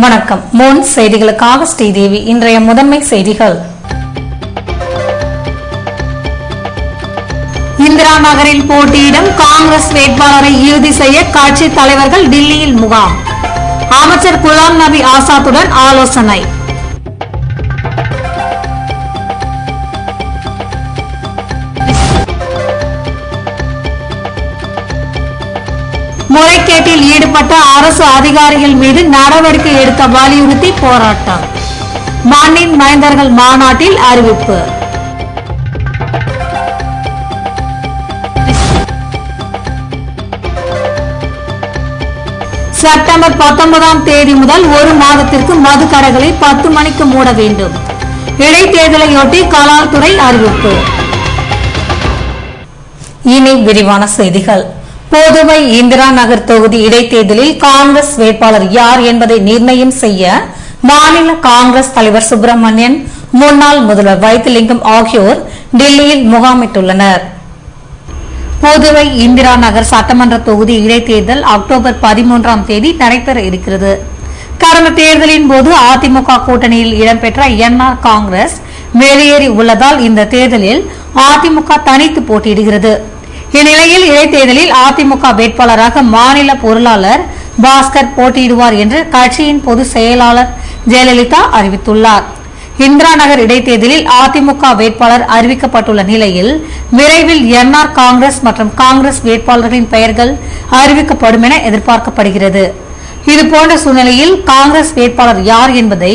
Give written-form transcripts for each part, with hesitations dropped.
வணக்கம். முன் செய்திகளுக்காக ஸ்ரீதேவி. இன்றைய முதன்மை செய்திகள். இந்திரா நகரில் போட்டியிடும் காங்கிரஸ் வேட்பாளரை இறுதி செய்ய கட்சி தலைவர்கள் டில்லியில் முகாம். அமைச்சர் குலாம் நபி ஆசாத்துடன் ஆலோசனை. முறைகேட்டில் ஈடுபட்ட அரசு அதிகாரிகள் மீது நடவடிக்கை எடுக்க வலியுறுத்தி போராட்டம். மண்ணின் மைந்தர்கள் மாநாட்டில் அறிவிப்பு. செப்டம்பர் 19ஆம் தேதி முதல் ஒரு மாதத்திற்கு மதுக்கடைகளை 10 மணிக்கு மூட வேண்டும். இடைத்தேர்தலையொட்டி கலால்துறை அறிவிப்பு. இனி விரிவான செய்திகள். புதுவை இந்திரா நகர் தொகுதி இடைத்தேர்தலில் காங்கிரஸ் வேட்பாளர் யார் என்பதை நிர்ணயம் செய்ய மாநில காங்கிரஸ் தலைவர் சுப்பிரமணியன், முன்னாள் முதல்வர் வைத்திலிங்கம் ஆகியோர் டில்லியில் முகாமிட்டுள்ளனர். புதுவை இந்திரா நகர் சட்டமன்ற தொகுதி இடைத்தேர்தல் அக்டோபர் 13ஆம் தேதி நடைபெற இருக்கிறது. கடந்த தேர்தலின் போது அதிமுக கூட்டணியில் இடம்பெற்ற என்ஆர் காங்கிரஸ் வெளியேறி உள்ளதால் இந்த தேர்தலில் அதிமுக தனித்து போட்டியிடுகிறது. இந்நிலையில் இடைத்தேர்தலில் அதிமுக வேட்பாளராக மாநில பொருளாளர் பாஸ்கர் போட்டியிடுவார் என்று கட்சியின் பொதுச் செயலாளர் ஜெயலலிதா அறிவித்துள்ளார். இந்திரா நகர் இடைத்தேர்தலில் அதிமுக வேட்பாளர் அறிவிக்கப்பட்டுள்ள நிலையில் விரைவில் என்ஆர் காங்கிரஸ் மற்றும் காங்கிரஸ் வேட்பாளர்களின் பெயர்கள் அறிவிக்கப்படும் என எதிர்பார்க்கப்படுகிறது. இதுபோன்ற சூழ்நிலையில் காங்கிரஸ் வேட்பாளர் யார் என்பதை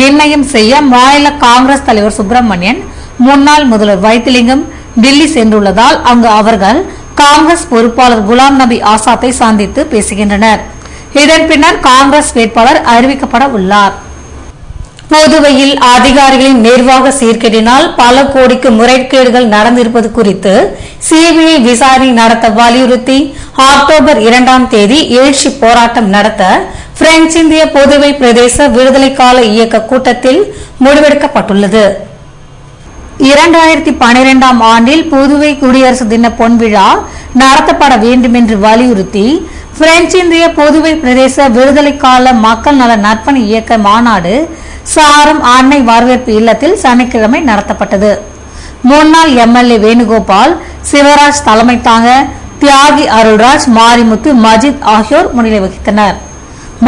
நிர்ணயம் செய்ய மாநில காங்கிரஸ் தலைவர் சுப்பிரமணியன், முன்னாள் முதல்வர் வைத்திலிங்கம் டில்லி சென்றுள்ளதால் அங்கு அவர்கள் காங்கிரஸ் பொறுப்பாளர் குலாம் நபி ஆசாத்தை சந்தித்து பேசுகின்றனர். இதன் பின்னர் காங்கிரஸ் வேட்பாளர் அறிவிக்கப்பட உள்ளார். புதுவையில் அதிகாரிகளின் நிர்வாக சீர்கேட்டினால் பல கோடிக்கு முறைகேடுகள் நடந்திருப்பது குறித்து சிபிஐ விசாரணை நடத்த வலியுறுத்தி அக்டோபர் 2ஆம் தேதி எழுச்சி போராட்டம் நடத்த பிரெஞ்சு இந்திய புதுவை பிரதேச விடுதலை கால இயக்க கூட்டத்தில் முடிவெடுக்கப்பட்டுள்ளது. 2012ஆம் ஆண்டில் புதுவை குடியரசு தின பொன்விழா நடத்தப்பட வேண்டும் என்று வலியுறுத்தி பிரெஞ்சு இந்திய புதுவை பிரதேச விடுதலை கால மக்கள் நல நற்பணி இயக்க மாநாடு சாரம் அன்னை வரவேற்பு இல்லத்தில் சனிக்கிழமை நடத்தப்பட்டது. முன்னாள் எம்எல்ஏ வேணுகோபால், சிவராஜ் தலைமை தாங்க, தியாகி அருள்ராஜ், மாரிமுத்து, மஜித் ஆகியோர் முன்னிலை வகித்தனர்.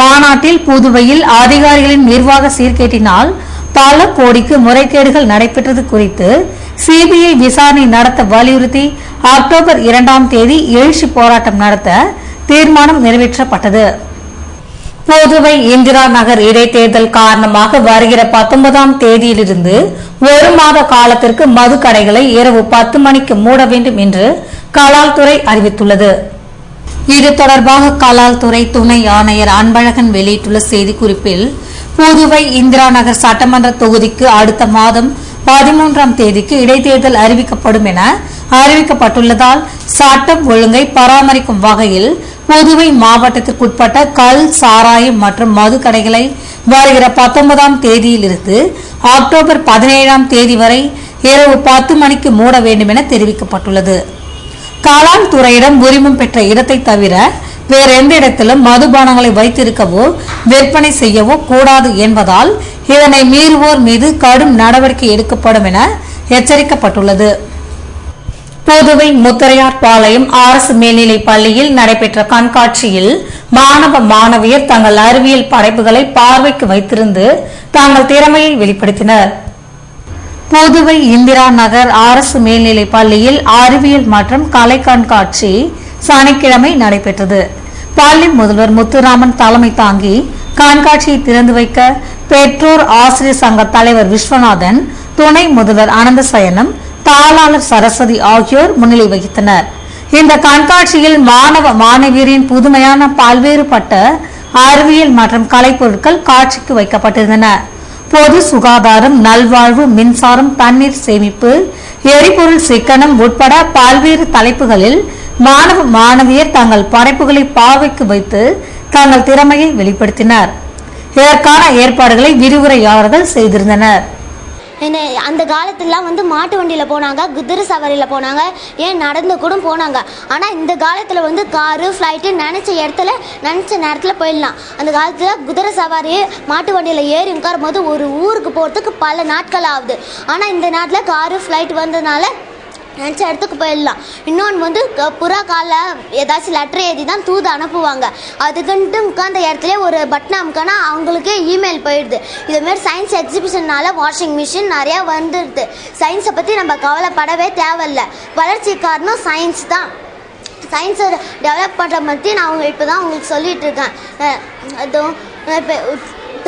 மாநாட்டில் புதுவையில் அதிகாரிகளின் நிர்வாக சீர்கேட்டினால் பல கோடிக்கு முறைகேடுகள் நடைபெற்றது குறித்து சிபிஐ விசாரணை நடத்த வலியுறுத்தி அக்டோபர் 2ஆம் தேதி எழுச்சி போராட்டம் நடத்த தீர்மானம் நிறைவேற்றப்பட்டது. புதுவை இந்திரா நகர் இடைத்தேர்தல் காரணமாக வருகிற 19ஆம் தேதியிலிருந்து ஒரு மாத காலத்திற்கு மதுக்கடைகளை இரவு 10 மணிக்கு மூட வேண்டும் என்று கலால்துறை அறிவித்துள்ளது. இது தொடர்பாக கலால்துறை துணை ஆணையர் அன்பழகன் வெளியிட்டுள்ள செய்திக்குறிப்பில், புதுவை இந்திரா நகர் சட்டமன்ற தொகுதிக்கு அடுத்த மாதம் 13ஆம் தேதிக்கு இடைத்தேர்தல் அறிவிக்கப்படும் என அறிவிக்கப்பட்டுள்ளதால் சட்டம் ஒழுங்கை பராமரிக்கும் வகையில் புதுவை மாவட்டத்திற்குட்பட்ட கல், சாராயம் மற்றும் மதுக்கடைகளை வருகிற 19ஆம் தேதியிலிருந்து அக்டோபர் 17ஆம் தேதி வரை இரவு 10 மணிக்கு மூட வேண்டும் என தெரிவிக்கப்பட்டுள்ளது. கலால் துறையிடம் உரிமம் பெற்ற இடத்தை தவிர வேற எந்த இடத்திலும் மதுபானங்களை வைத்திருக்கவோ விற்பனை செய்யவோ கூடாது என்பதால் இதனை மீறுவோர் மீது கடும் நடவடிக்கை எடுக்கப்படும் என எச்சரிக்கப்பட்டுள்ளது. புதுவை முத்தரையார் பாளையம் அரசு மேல்நிலைப் பள்ளியில் நடைபெற்ற கண்காட்சியில் மாணவ மாணவியர் தங்கள் அறிவியல் படைப்புகளை பார்வைக்கு வைத்திருந்து தங்கள் திறமையை வெளிப்படுத்தினர். புதுவை இந்திரா நகர் அரசு மேல்நிலைப் பள்ளியில் அறிவியல் மற்றும் கலை கண்காட்சி சனிக்கிழமை நடைபெற்றது. பள்ளி முதல்வர் முத்துராமன் தலைமை தாங்கி கண்காட்சியை திறந்து வைக்க பெற்றோர் ஆசிரியர் சங்க தலைவர் விஸ்வநாதன், துணை முதல்வர் அனந்தசயனம், தாளாளர் சரஸ்வதி ஆகியோர் முன்னிலை வகித்தனர். இந்த கண்காட்சியில் மாணவ மாணவியரின் புதுமையான பல்வேறுபட்ட அறிவியல் மற்றும் கலைப்பொருட்கள் காட்சிக்கு வைக்கப்பட்டிருந்தன. பொது சுகாதாரம், நல்வாழ்வு, மின்சாரம், தண்ணீர் சேமிப்பு, எரிபொருள் சிக்கனம் உட்பட பல்வேறு தலைப்புகளில் மாணவ மாணவியர் தங்கள் படைப்புகளை பார்வைக்கு வைத்து தங்கள் திறமையை வெளிப்படுத்தினர். இதற்கான ஏற்பாடுகளை விரிவுரையாளர்கள் செய்திருந்தனர். அந்த காலத்துலலாம் வந்து மாட்டு வண்டியில் போனாங்க, குதிரை சவாரியில் போனாங்க, ஏன் நடந்து கூட போனாங்க. ஆனால் இந்த காலத்தில் வந்து காரு ஃப்ளைட்டு நினச்ச நேரத்தில் போயிடலாம். அந்த காலத்தில் குதிரை சவாரி மாட்டு வண்டியில் ஏறி உட்காரும் போது ஒரு ஊருக்கு போகிறதுக்கு பல நாட்கள் ஆகுது. ஆனால் இந்த நேரத்தில் காரு ஃப்ளைட் வந்ததுனால நினச்ச இடத்துக்கு போயிடலாம். இன்னொன்று வந்து புறா காலில் ஏதாச்சும் லெட்டர் எழுதி தான் தூது அனுப்புவாங்க. அதுக்குன்ட்டு உட்காந்த இடத்துல ஒரு பட்டன் அமுக்கனா அவங்களுக்கே இமெயில் போயிடுது. இதேமாரி சயின்ஸ் எக்ஸிபிஷனால் வாஷிங் மிஷின் நிறையா வந்துடுது. சயின்ஸை பற்றி நம்ம கவலைப்படவே தேவையில்லை. வளர்ச்சி காரணம் சயின்ஸ் தான். சயின்ஸை டெவலப் பண்ணுற பற்றி நான் இப்போ தான் உங்களுக்கு சொல்லிகிட்டு இருக்கேன். அதுவும் இப்போ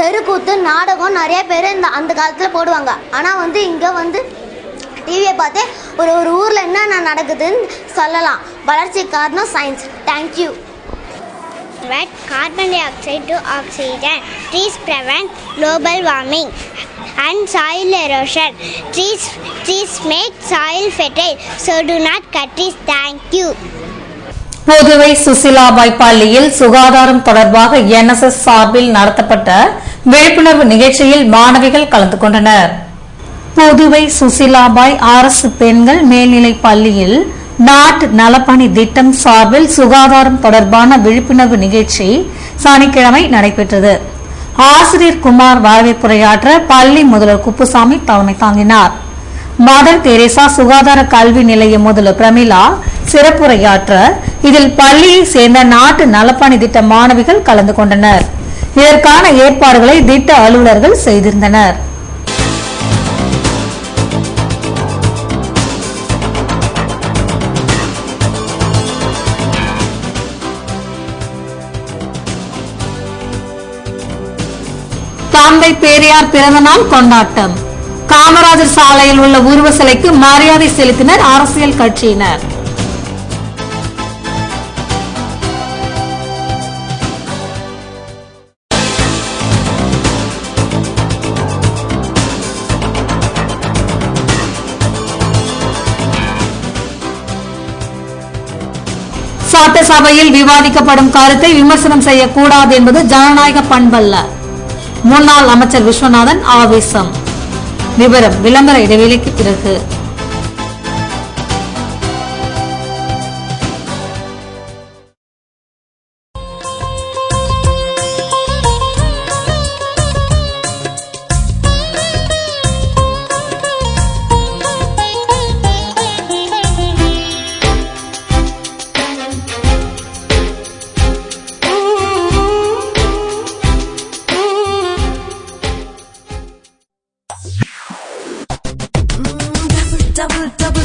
தெருக்கூத்து நாடகம் நிறைய பேர் அந்த காலத்தில் போடுவாங்க. ஆனால் வந்து இங்கே வந்து டிவியை பார்த்து ஒரு ஊரில் என்னென்ன நடக்குதுன்னு சொல்லலாம். வளர்ச்சி காரணம் science. Thank you. Carbon dioxide to oxygen. Trees prevent global warming and soil erosion. Trees make soil fertile. So do not cut trees. Thank you. Puduvai Sushilabai பள்ளியில் சுகாதாரம் தொடர்பாக NSS சார்பில் நடத்தப்பட்ட விழிப்புணர்வு நிகழ்ச்சியில் மாணவிகள் கலந்து கொண்டனர். புதுவை சுசிலாபாய் அரசு பெண்கள் மேல்நிலை பள்ளியில் நாட்டு நலப்பணி திட்டம் சார்பில் சுகாதாரம் தொடர்பான விழிப்புணர்வு நிகழ்ச்சி சனிக்கிழமை நடைபெற்றது. ஆசிரியர் குமார் வரவேற்புரையாற்ற பள்ளி முதல்வர் குப்புசாமி தலைமை தாங்கினார். மதர் தெரேசா சுகாதார கல்வி நிலைய முதல்வர் பிரமிளா சிறப்புரையாற்ற இதில் பள்ளியை சேர்ந்த நாட்டு நலப்பணி திட்ட மாணவிகள் கலந்து கொண்டனர். இதற்கான ஏற்பாடுகளை திட்ட அலுவலர்கள் செய்திருந்தனர். தந்தை பெரியார் பிறந்தநாள் கொண்டாட்டம். காமராஜர் சாலையில் உள்ள உருவ சிலைக்கு மரியாதை செலுத்தினர் அரசியல் கட்சியினர். சட்டசபையில் விவாதிக்கப்படும் கருத்தை விமர்சனம் செய்யக்கூடாது என்பது ஜனநாயக பண்பல்ல. முன்னாள் அமைச்சர் விஸ்வநாதன் ஆவேசம். விவரம் விளம்பர இடைவேளைக்கு பிறகு.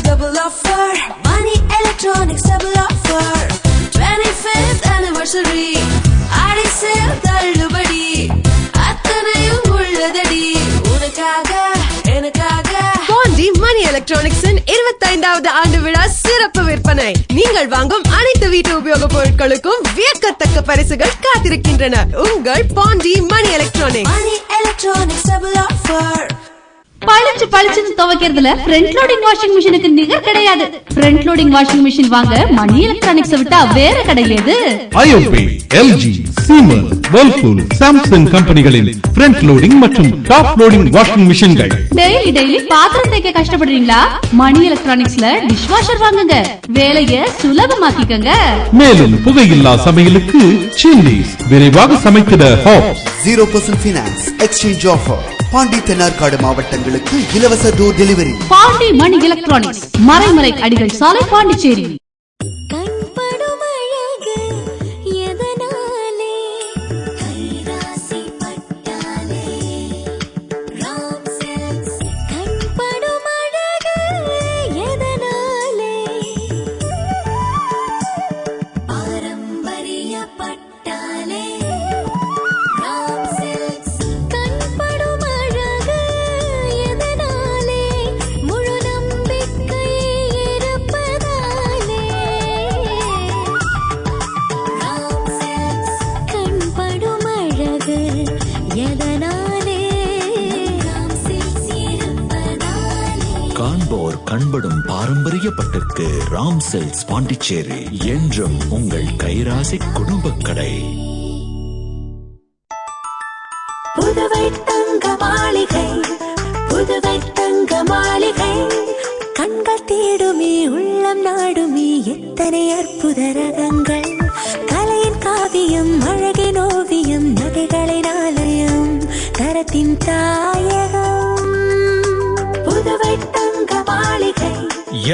Double offer. Money Electronics double offer. 25th anniversary. ஆடி சேல் தள்ளுபடி. அத்தனையும் உள்ளதடி. உனக்காக எனக்காக. பாண்டி மணி எலக்ட்ரானிக்ஸின் 25வது ஆண்டு விழா சிறப்பு விற்பனை. நீங்கள் வாங்கும் அனைத்து வீட்டு உபயோகப் பொருட்களுக்கும் வியக்கத்தக்க பரிசுகள் காத்திருக்கின்றன. உங்கள் பாண்டி மணி எலக்ட்ரானிக்ஸ். மணி எலக்ட்ரானிக்ஸ் டபுள் ஆஃபர். பளிச்சுன்னு துவைக்கிறதுல ஃப்ரண்ட் லோடிங் வாஷிங் மிஷினுக்கு நிகர் கிடையாது. ஃப்ரண்ட் லோடிங் வாஷிங் மிஷின் வாங்க மணி எலக்ட்ரானிக்ஸ் விட்டா வேற கிடையாது. IOP, LG, Siemens, Whirlpool, Samsung கம்பெனிகளின் ஃப்ரண்ட் லோடிங் மற்றும் டாப் லோடிங் வாஷிங் மிஷின்கள். டெய்லி பாத்திரம் தேய்க்க கஷ்டப்படுறீங்களா? மணி எலக்ட்ரானிக்ஸ்ல டிஷ் வாஷர் வாங்குங்க. வேலையை சுலபமாக்கிக்கங்க. மேலும் புகையில்லா சமையலுக்கு சில்லிஸ், விரைவாக சமைக்கிற hobs. 0% finance exchange offer. Pondy Thennarkadu மாவட்டங்களுக்கு இலவச door delivery. Pondy Mani electronics, Maraimalai Adigal சாலை, பாண்டிச்சேரி. காண்போர் கண்படும் பாரம்பரிய பட்டுக்கு ராம் சில்க்ஸ் பாண்டிச்சேரி என்றும் உங்கள் கைராசி குடும்ப கடை. புதுவை தங்க மாளிகை புதுவை தங்க மாளிகை கண்கள் தேடுமே உள்ளம் நாடுமே எத்தனை அற்புத ரகங்கள் கலையின் காவியம் அழகின் ஓவியம் நகைகளின் ஆலயம் தரத்தின் தாயகம் புதுவை தங்க மாளிகை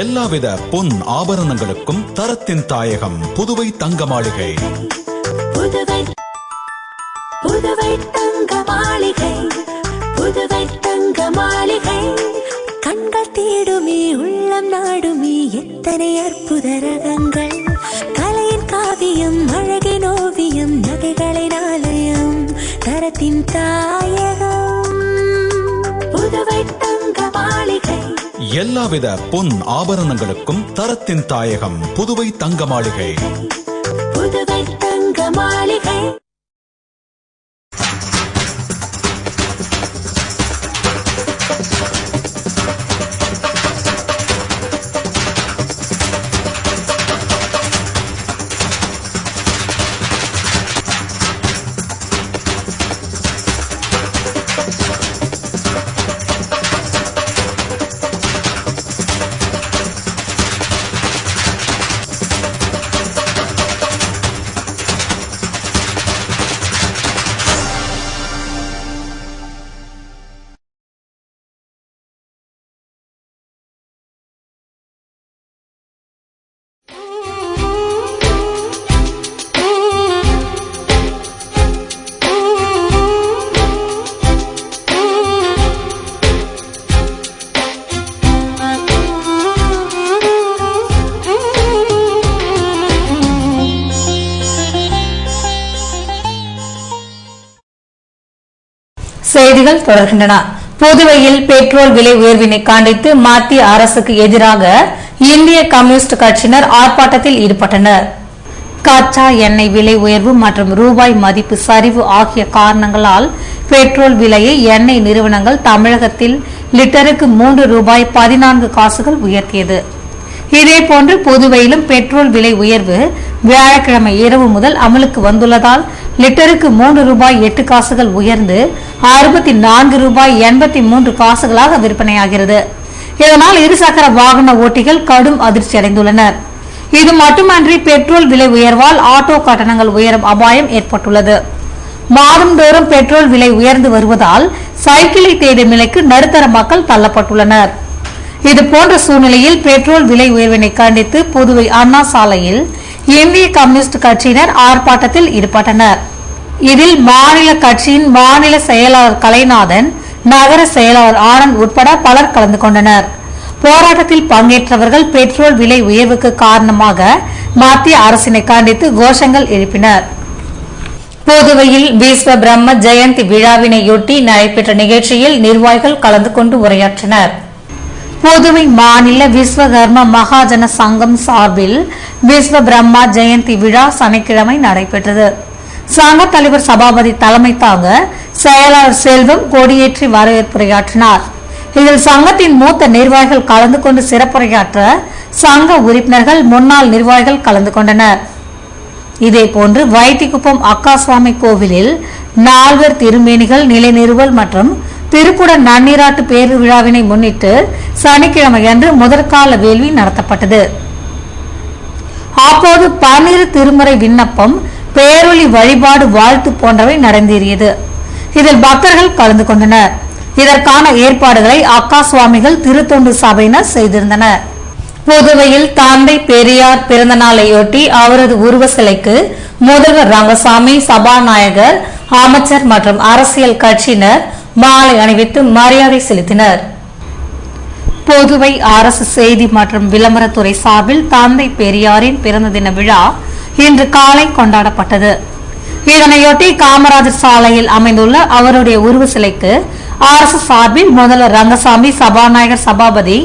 எல்லாவித பொன் ஆபரணங்களுக்கும் தரத்தின் தாயகம் புதுவை தங்க மாளிகை. புதுவை புதுவை தங்க மாளிகை புதுவை தங்க மாளிகை கண்கள் தேடுமே உள்ளம் நாடுமே எத்தனை அற்புத ரகங்கள் கலையின் காவியம் அழகின் ஓவியம் நகைகளின் ஆலயம் தரத்தின் தாயகம் புதுவை தங்க மாளிகை எல்லாவித பொன் ஆபரணங்களுக்கும் தரத்தின் தாயகம் புதுவை தங்க மாளிகை. புதுவை தங்க மாளிகை. செய்திகள் தொடர்கின்றன. புதுவையில் பெட்ரோல் விலை உயர்வினை கண்டித்து மத்திய அரசுக்கு எதிராக இந்திய கம்யூனிஸ்ட் கட்சியினர் ஆர்ப்பாட்டத்தில் ஈடுபட்டனர். கச்சா எண்ணெய் விலை உயர்வு மற்றும் ரூபாய் மதிப்பு சரிவு ஆகிய காரணங்களால் பெட்ரோல் விலையை எண்ணெய் நிறுவனங்கள் தமிழகத்தில் லிட்டருக்கு 3 ரூபாய் 14 காசுகள் உயர்த்தியது. இதேபோன்று புதுவையிலும் பெட்ரோல் விலை உயர்வு வியாழக்கிழமை இரவு முதல் அமலுக்கு வந்துள்ளதால் லிட்டருக்கு 3 ரூபாய் 8 காசுகள் உயர்ந்து 64 ரூபாய் 83 காசுகளாக விற்பனையாகிறது. இதனால் இருசக்கர வாகன ஓட்டிகள் கடும் அதிர்ச்சி அடைந்துள்ளனர். இது மட்டுமன்றி பெட்ரோல் விலை உயர்வால் ஆட்டோ கட்டணங்கள் உயரும் அபாயம் ஏற்பட்டுள்ளது. மாதந்தோறும் பெட்ரோல் விலை உயர்ந்து வருவதால் சைக்கிளை தேடும் நிலைக்கு நடுத்தர மக்கள் தள்ளப்பட்டுள்ளனர். இதுபோன்ற சூழ்நிலையில் பெட்ரோல் விலை உயர்வினை கண்டித்து புதுவை அண்ணா சாலையில் இந்திய கம்யூனிஸ்ட் கட்சியினர் ஆர்ப்பாட்டத்தில் ஈடுபட்டனர். இதில் மாநில கட்சியின் மாநில செயலாளர் கலைநாதன், நகர செயலாளர் ஆனந்த் உட்பட பலர் கலந்து கொண்டனர். போராட்டத்தில் பங்கேற்றவர்கள் பெட்ரோல் விலை உயர்வுக்கு காரணமாக மத்திய அரசினை கண்டித்து கோஷங்கள் எழுப்பினர். புதுவையில் விஸ்வ பிரம்ம ஜெயந்தி விழாவினையொட்டி நடைபெற்ற நிகழ்ச்சியில் நிர்வாகிகள் கலந்து கொண்டு உரையாற்றினர். புதுவை மாநில விஸ்வகர்ம மகாஜன சங்கம் சார்பில் விஸ்வ பிரம்மா ஜெயந்தி விழா சனிக்கிழமை நடைபெற்றது. சங்க தலைவர் சபாபதி தலைமை தாங்க செயலாளர் செல்வம் கொடியேற்றி வரவேற்புரையாற்றினார். இதில் சங்கத்தின் மூத்த நிர்வாகிகள் கலந்து கொண்டு சிறப்புரையாற்ற சங்க உறுப்பினர்கள், முன்னாள் நிர்வாகிகள் கலந்து கொண்டனர். இதேபோன்று வைத்திக்குப்பம் அக்காசுவாமி கோவிலில் 4 திருமேனிகள் நிலைநிறுவல் மற்றும் திருக்குட நன்னீராட்டு பேரு விழாவினை முன்னிட்டு சனிக்கிழமையன்று முதற்கால வேள்வி நடத்தப்பட்டது. அப்போது 12 திருமுறை விண்ணப்பம், பேரொளி வழிபாடு, வாழ்த்து போன்றவை நடந்தேறியது. இதில் பக்தர்கள் கலந்து கொண்டனர். இதற்கான ஏற்பாடுகளை அக்கா சுவாமிகள் திருத்தொண்டு சபையினர் செய்திருந்தனர். புதுவையில் தந்தை பெரியார் பிறந்த நாளையொட்டி அவரது உருவ சிலைக்கு முதல்வர் ரங்கசாமி, சபாநாயகர், அமைச்சர் மற்றும் அரசியல் கட்சியினர் மாலை அணிவித்து மரியாதை செலுத்தினர். புதுவை அரசு செய்தி மற்றும் விளம்பரத்துறை சார்பில் தந்தை பெரியாரின் பிறந்த தின விழா இன்று காலை கொண்டாடப்பட்டது. இதனையொட்டி காமராஜர் சாலையில் அமைந்துள்ள அவருடைய உருவ சிலைக்கு அரசு சார்பில் முதல்வர் ரங்கசாமி, சபாநாயகர் சபாபதி,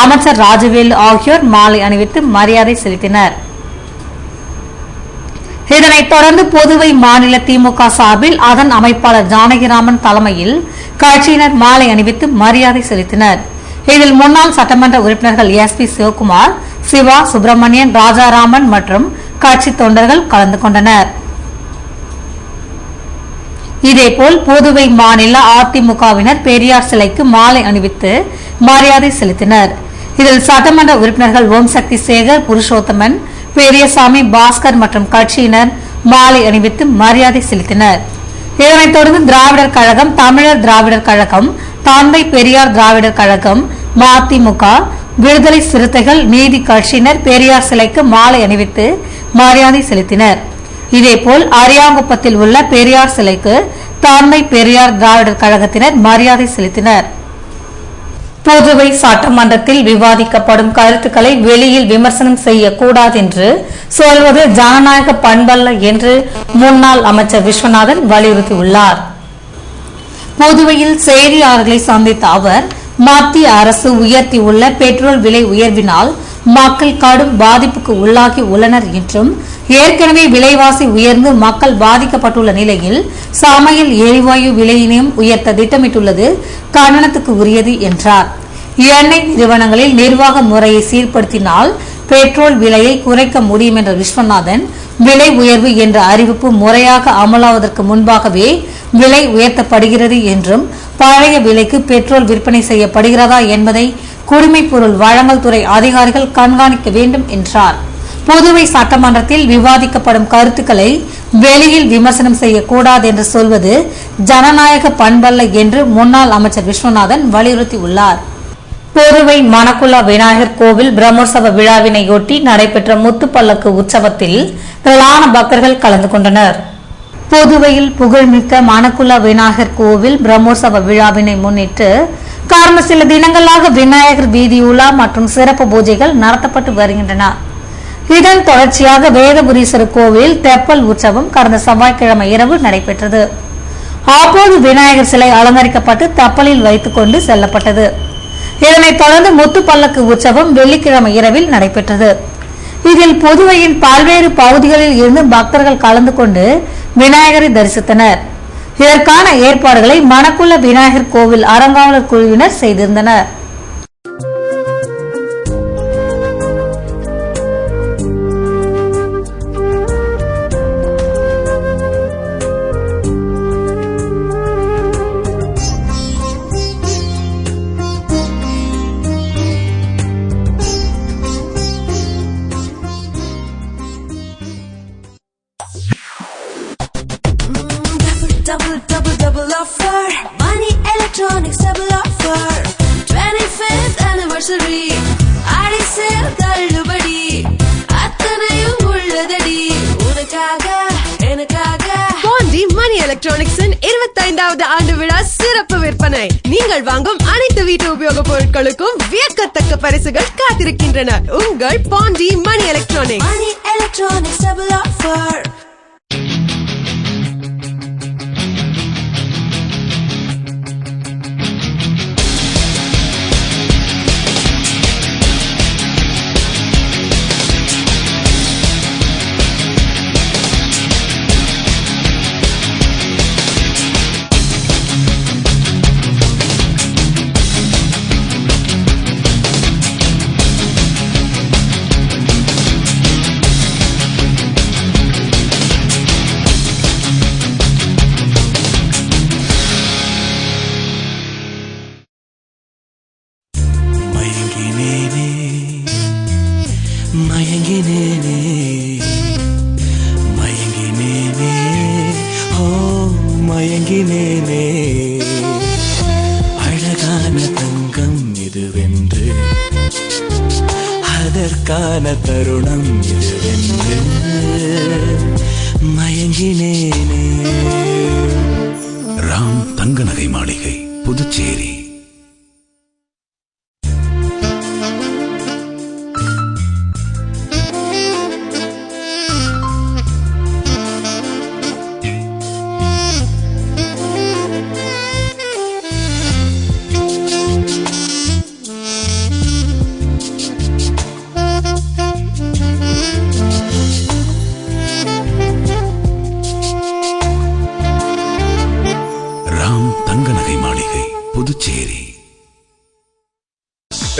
அமைச்சர் ராஜவேலு ஆகியோர் மாலை அணிவித்து மரியாதை செலுத்தினர். இதனைத் தொடர்ந்து புதுவை மாநில திமுக சார்பில் அதன் அமைப்பாளர் ஜானகிராமன் தலைமையில் கட்சியினர் மாலை அணிவித்து மரியாதை செலுத்தினர். இதில் முன்னாள் சட்டமன்ற உறுப்பினர்கள் SP சிவகுமார், சிவா, சுப்பிரமணியன், ராஜாராமன் மற்றும் கட்சி தொண்டர்கள் கலந்து கொண்டனர். இதேபோல் புதுவை மாநில அதிமுகவினர் பெரியார் சிலைக்கு மாலை அணிவித்து மரியாதை செலுத்தினர். இதில் சட்டமன்ற உறுப்பினர்கள் ஓம் சக்தி சேகர், புருஷோத்தமன், பெரியசாமி, பாஸ்கர் மற்றும் கட்சியினர் மாலை அணிவித்து மரியாதை செலுத்தினர். இதனைத் தொடர்ந்து திராவிடர் கழகம், தமிழர் திராவிடர் கழகம், தந்தை பெரியார் திராவிடர் கழகம், மதிமுக, விடுதலை சிறுத்தைகள், நீதி கட்சியினர் பெரியார் சிலைக்கு மாலை அணிவித்து மரியாதை செலுத்தினர். இதேபோல் அரியாங்குப்பத்தில் உள்ள பெரியார் சிலைக்கு தந்தை பெரியார் திராவிடர் கழகத்தினர் மரியாதை செலுத்தினர். புதுவை சட்டமன்றத்தில் விவாதிக்கப்படும் கருத்துக்களை வெளியில் விமர்சனம் செய்யக்கூடாது என்று சொல்வது ஜனநாயக பண்பல்ல என்று முன்னாள் அமைச்சர் விஸ்வநாதன் வலியுறுத்தியுள்ளார். புதுவையில் செய்தியாளர்களை சந்தித்த அவர், மத்திய அரசு உயர்த்தியுள்ள பெட்ரோல் விலை உயர்வினால் மக்கள் கடும் பாதிப்புக்கு உள்ளாகி உள்ளனர் என்றும், ஏற்கனவே விலைவாசி உயர்ந்து மக்கள் பாதிக்கப்பட்டுள்ள நிலையில் சமையல் எரிவாயு விலையினையும் உயர்த்த திட்டமிட்டுள்ளது கண்டனத்துக்கு உரியது என்றார். எண்ணெய் நிறுவனங்களில் நிர்வாக முறையை சீர்படுத்தினால் பெட்ரோல் விலையை குறைக்க முடியும் என்ற விஸ்வநாதன், விலை உயர்வு என்ற அறிவிப்பு முறையாக அமலாவதற்கு முன்பாகவே விலை உயர்த்தப்படுகிறது என்றும், பழைய விலைக்கு பெட்ரோல் விற்பனை செய்யப்படுகிறதா என்பதை குடிமைப்பொருள் வழங்கல் துறை அதிகாரிகள் கண்காணிக்க வேண்டும் என்றார். புதுவை சட்டமன்றத்தில் விவாதிக்கப்படும் கருத்துக்களை வெளியில் விமர்சனம் செய்யக்கூடாது என்று சொல்வது ஜனநாயக பண்பல்ல என்று முன்னாள் அமைச்சர் விஸ்வநாதன் வலியுறுத்தியுள்ளார். புதுவை மணக்குள விநாயகர் கோவில் பிரம்மோற்சவ விழாவினையொட்டி நடைபெற்ற முத்துப்பல்லக்கு உற்சவத்தில் திரளான பக்தர்கள் கலந்து கொண்டனர். புதுவையில் புகழ்மிக்க மணக்குள விநாயகர் கோவில் பிரம்மோற்சவ விழாவினை முன்னிட்டு கடந்த சில தினங்களாக விநாயகர் வீதி உலா மற்றும் சிறப்பு பூஜைகள் நடத்தப்பட்டு வருகின்றன. இதன் தொடர்ச்சியாக வேதபுரீஸ்வரர் கோவில் தெப்பல் உற்சவம் கடந்த செவ்வாய்க்கிழமை இரவு நடைபெற்றது. அப்போது விநாயகர் சிலை அலங்கரிக்கப்பட்டு தெப்பலில் வைத்துக் கொண்டு செல்லப்பட்டது. இதனைத் தொடர்ந்து முத்துப்பல்லக்கு உற்சவம் வெள்ளிக்கிழமை இரவில் நடைபெற்றது. இதில் புதுவையின் பல்வேறு பகுதிகளில் இருந்து பக்தர்கள் கலந்து கொண்டு விநாயகரை தரிசித்தனர். இதற்கான ஏற்பாடுகளை மணக்குள விநாயகர் கோவில் அறங்காவலர் குழுவினர் செய்திருந்தனர். Double offer. Money Electronics double offer. 25th anniversary. ஆடி சேல் தள்ளுபடி அத்தனையும் உள்ளதடி உனக்காக எனக்காக. பாண்டி மணி எலக்ட்ரானிக்ஸின் 25வது ஆண்டு விழா சிறப்பு விற்பனை. நீங்கள் வாங்கும் அனைத்து வீட்டு உபயோக பொருட்களுக்கும் வியக்கத்தக்க பரிசுகள் காத்திருக்கின்றன. உங்கள் பாண்டி மணி எலக்ட்ரானிக்ஸ். மணி எலக்ட்ரானிக்ஸ் டபுள் ஆஃபர். அழகான தங்கம் இதுவென்று அதற்கான தருணம் இதுவென்று மயங்கினேனே. ராம் தங்க நகை மாளிகை, புதுச்சேரி.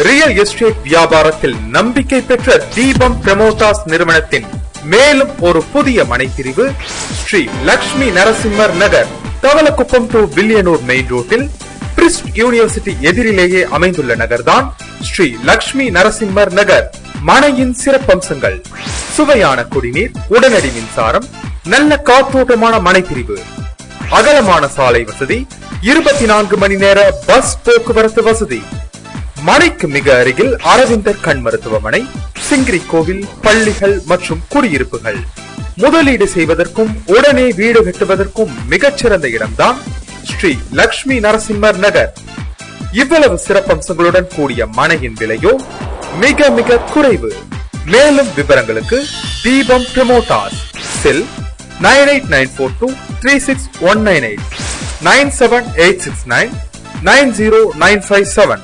ரியல் எஸ்டேட் வியாபாரத்தில் நம்பிக்கை பெற்ற தீபம் பிரமோட்டாஸ் நிறுவனத்தின் மேலும் ஒரு புதிய மனைப்பிரிவு ஸ்ரீ லட்சுமி நரசிம்மர் நகர் தவளக்குப்பம் டு வில்லியனூர் மெயின் ரோட்டில் பிரிஸ்ட் யூனிவர்சிட்டி எதிரிலேயே அமைந்துள்ள நகர்தான் ஸ்ரீ லட்சுமி நரசிம்மர் நகர். மனையின் சிறப்பம்சங்கள்: சுவையான குடிநீர், உடனடி மின்சாரம், நல்ல காற்றோட்டமான மனை பிரிவு, அகலமான சாலை வசதி, 24 மணி நேர பஸ் போக்குவரத்து வசதி. மனைக்கு மிக அருகில் அரவிந்தர் கண் மருத்துவமனை, சிங்கிரி கோவில், பள்ளிகள் மற்றும் குடியிருப்புகள். முதலீடு செய்வதற்கும் உடனே வீடு கட்டுவதற்கும் மிகச்சிறந்த இடம்தான் ஸ்ரீ லட்சுமி நரசிம்மர் நகர். இவ்வளவு சிறப்பம்சங்களுடன் கூடிய மனையின் விலையோ மிக மிக குறைவு. மேலும் விவரங்களுக்கு தீபம் ப்ரமோட்டர்ஸ், செல் 9894236198, 9786990957.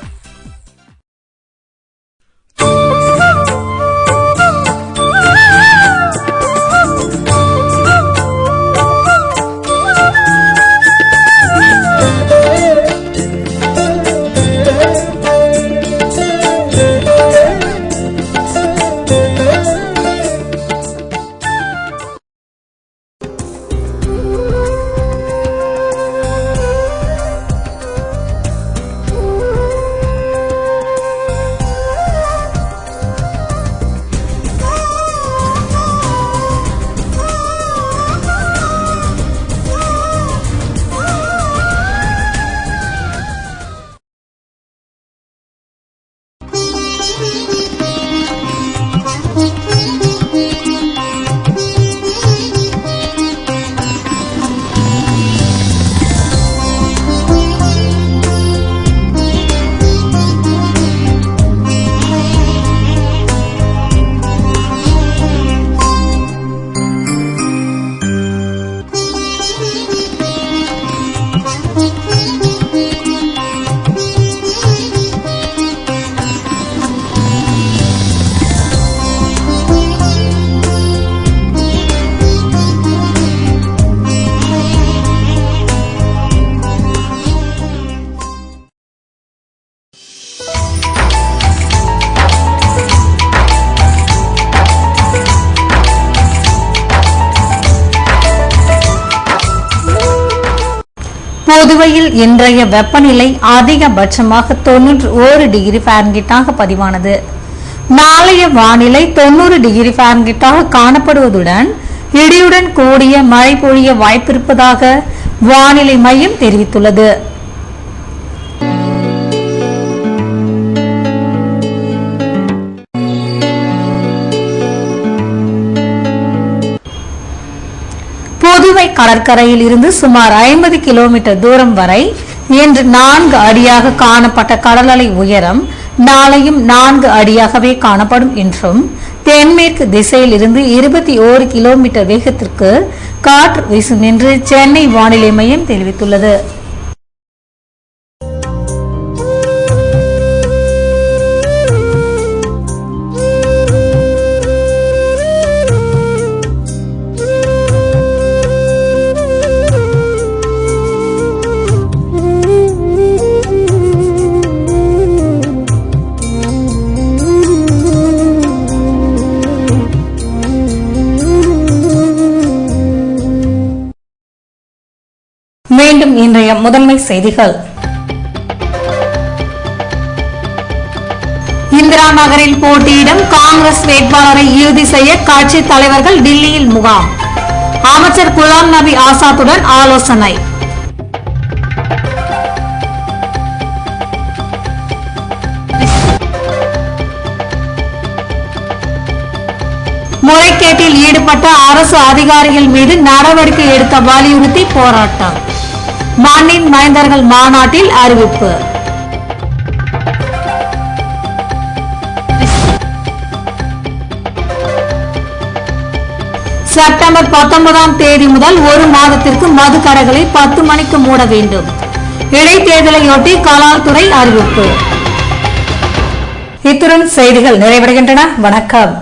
புதுவையில் இன்றைய வெப்பநிலை அதிகபட்சமாக 91 டிகிரி ஃபாரன்ஹீட்டாக பதிவானது. நாளைய வானிலை 90 டிகிரி ஃபாரன்ஹீட்டாக காணப்படுவதுடன் இடியுடன் கூடிய மழை பொழிய வாய்ப்பிருப்பதாக வானிலை மையம் தெரிவித்துள்ளது. புதுவை கடற்கரையில் இருந்து சுமார் 50 கிலோமீட்டர் தூரம் வரை இன்று 4 அடியாக காணப்பட்ட கடல் அலை உயரம் நாளையும் 4 அடியாகவே காணப்படும் என்றும், தென்மேற்கு திசையில் இருந்து 21 கிலோமீட்டர் வேகத்திற்கு காற்று வீசும் என்று சென்னை வானிலை மையம் தெரிவித்துள்ளது. மீண்டும் இன்றைய முதன்மை செய்திகள். இந்திரா நகரில் போட்டியிடும் காங்கிரஸ் வேட்பாளரை இறுதி செய்ய கட்சி தலைவர்கள் டில்லியில் முகாம். அமைச்சர் குலாம் நபி ஆசாத்துடன் ஆலோசனை. முறைகேட்டில் ஈடுபட்ட அரசு அதிகாரிகள் மீது நடவடிக்கை எடுக்க வலியுறுத்தி போராட்டம். மண்ணின் மைந்தர்கள் மாநாட்டில் அறிவிப்பு. செப்டம்பர் 19ஆம் தேதி முதல் ஒரு மாதத்திற்கு மதுக்கடைகளை 10 மணிக்கு மூட வேண்டும். இடைத்தேர்தலையொட்டி கலால்துறை அறிவிப்பு. இத்துடன் செய்திகள் நிறைவடைகின்றன. வணக்கம்.